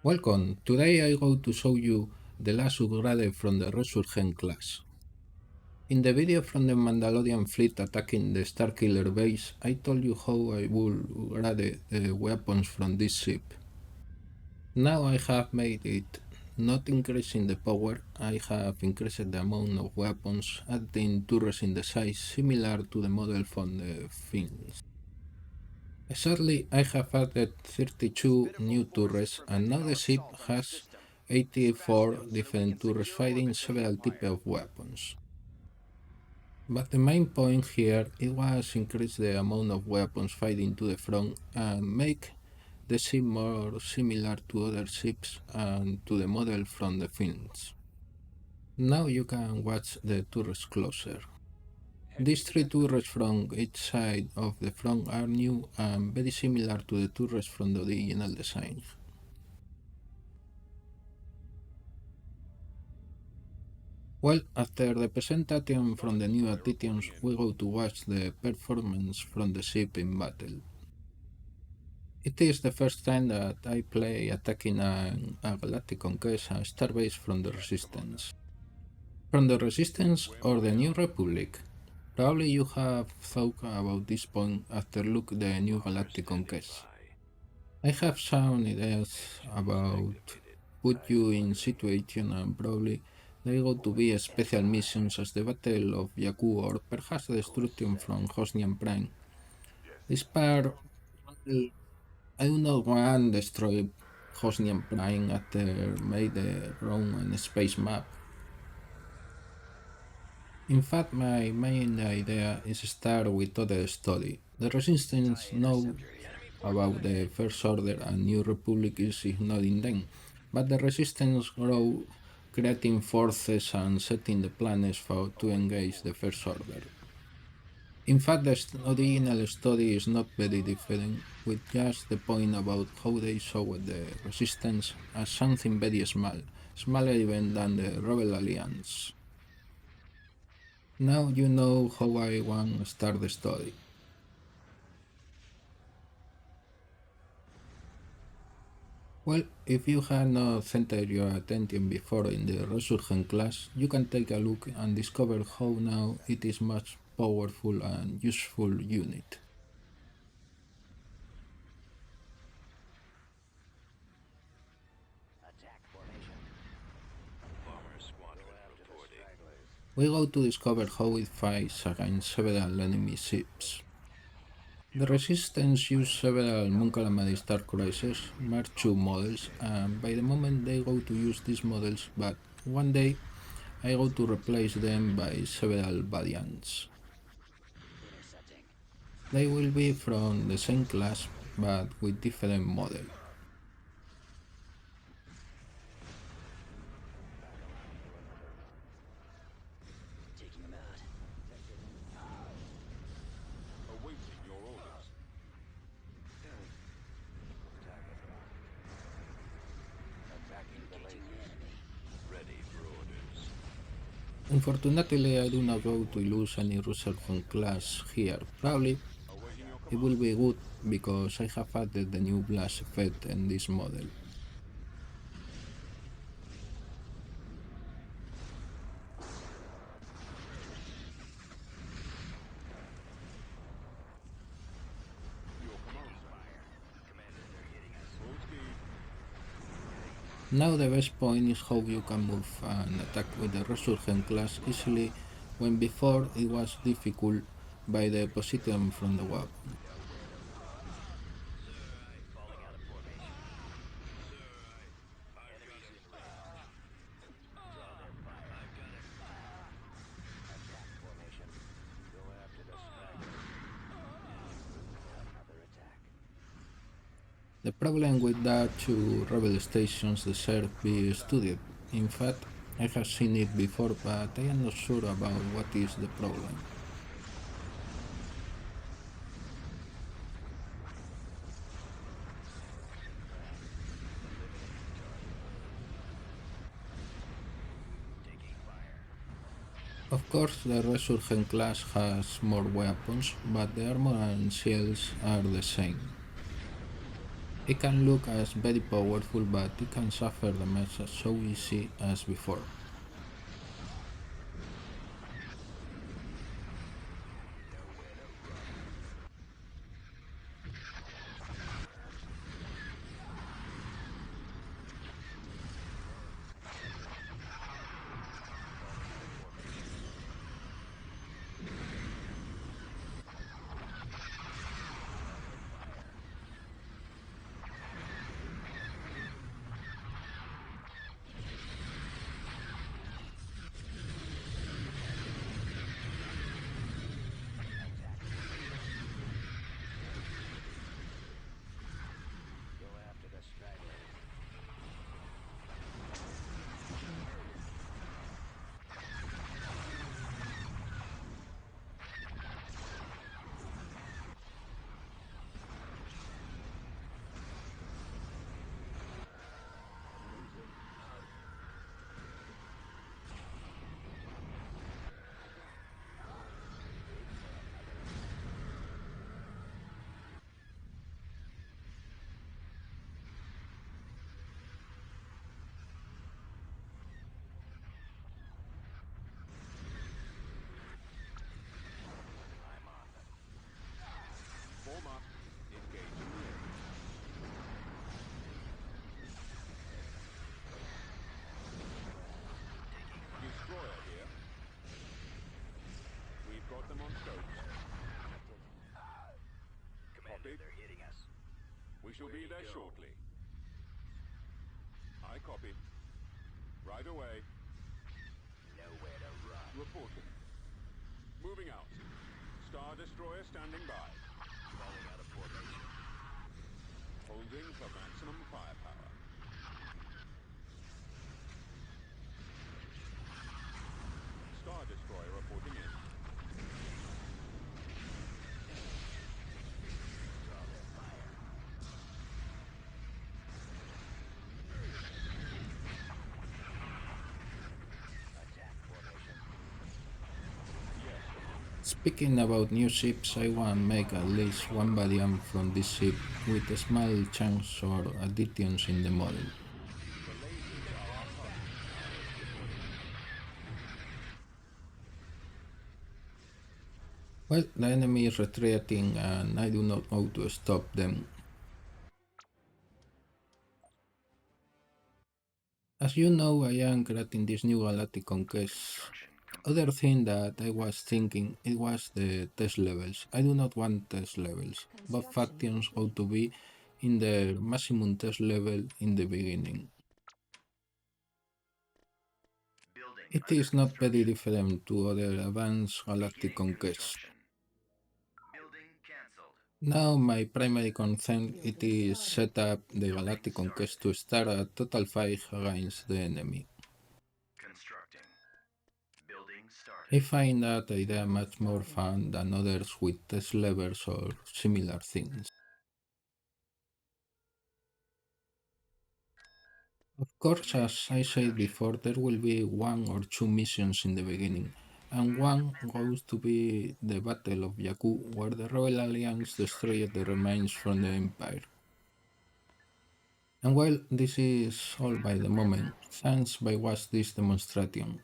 Welcome, today I go to show you the last upgrade from the Resurgent class. In the video from the Mandalorian fleet attacking the Starkiller base, I told you how I would upgrade the weapons from this ship. Now I have made it, not increasing the power, I have increased the amount of weapons, adding turrets in the size similar to the model from the films. Exactly, I have added 32 new turrets, and now the ship has 84 different turrets fighting several types of weapons. But the main point here it was increase the amount of weapons fighting to the front and make the ship more similar to other ships and to the model from the films. Now you can watch the turrets closer. These three turrets from each side of the front are new and very similar to the turrets from the original design. Well, after the presentation from the new additions, we go to watch the performance from the ship in battle. It is the first time that I play attacking a galactic conquest, a starbase from the Resistance. From the Resistance or the New Republic? Probably you have thought about this point after look the new galactic conquest. I have some ideas about put you in situation and probably they go to be special missions as the Battle of Jakku or perhaps the destruction from Hosnian Prime. This part, I do not want to destroy Hosnian Prime after made the Roman space map. In fact, my main idea is start with other story. The Resistance know about the First Order and New Republic is ignoring them, but the Resistance grow creating forces and setting the plans to engage the First Order. In fact, the original story is not very different, with just the point about how they saw the Resistance as something very small, smaller even than the Rebel Alliance. Now you know how I want to start the story. Well, if you had not centered your attention before in the Resurgent class, you can take a look and discover how now it is much powerful and useful unit. We go to discover how it fights against several enemy ships. The Resistance use several Mon Calamari Star Cruisers, Mark II models, and by the moment they go to use these models, but one day I go to replace them by several variants. They will be from the same class, but with different model. Unfortunately, I do not go to use any Resurgent class here. Probably it will be good because I have added the new blast effect in this model. Now the best point is how you can move and attack with the Resurgent class easily when before it was difficult by the position from the weapon. The problem with that two rebel stations deserve be studied. In fact, I have seen it before, but I am not sure about what is the problem. Of course, the Resurgent class has more weapons, but the armor and shields are the same. It can look as very powerful, but it can suffer damage as so easy as before. Form up. Engaging the enemy. Destroyer here. We've got them on scopes. Commander, Copy. they're hitting us. We shall Where be do you there go? shortly. I copy. Right away. Nowhere to run. Reporting. Moving out. Star Destroyer standing by. Falling out of formation. Holding for maximum firepower. Star Destroyer reporting in. Draw their fire. Attack formation. Yes, Commander. Speaking about new ships, I want to make at least one variant from this ship with small chunks or additions in the model. The lasers are our target. Well, the enemy is retreating and I do not know how to stop them. As you know, I am creating this new galactic conquest. Other thing that I was thinking, it was the test levels. I do not want test levels. Both factions ought to be in their maximum test level in the beginning. Building It under is not very construction. different to other advanced galactic Beginning conquests. construction. Building cancelled. Now my primary concern it is set up the Building galactic started. conquest to start a total fight against the enemy. Constructing. Building I started. find that idea much more fun than others with test levels or similar things. Of course, Unit as in I said production. before, there will be one or two missions in the beginning, and one goes to be the Battle of Jakku, where the Rebel Alliance destroyed the remains from the Empire. And well, this is all by the moment. Thanks by watch this demonstration.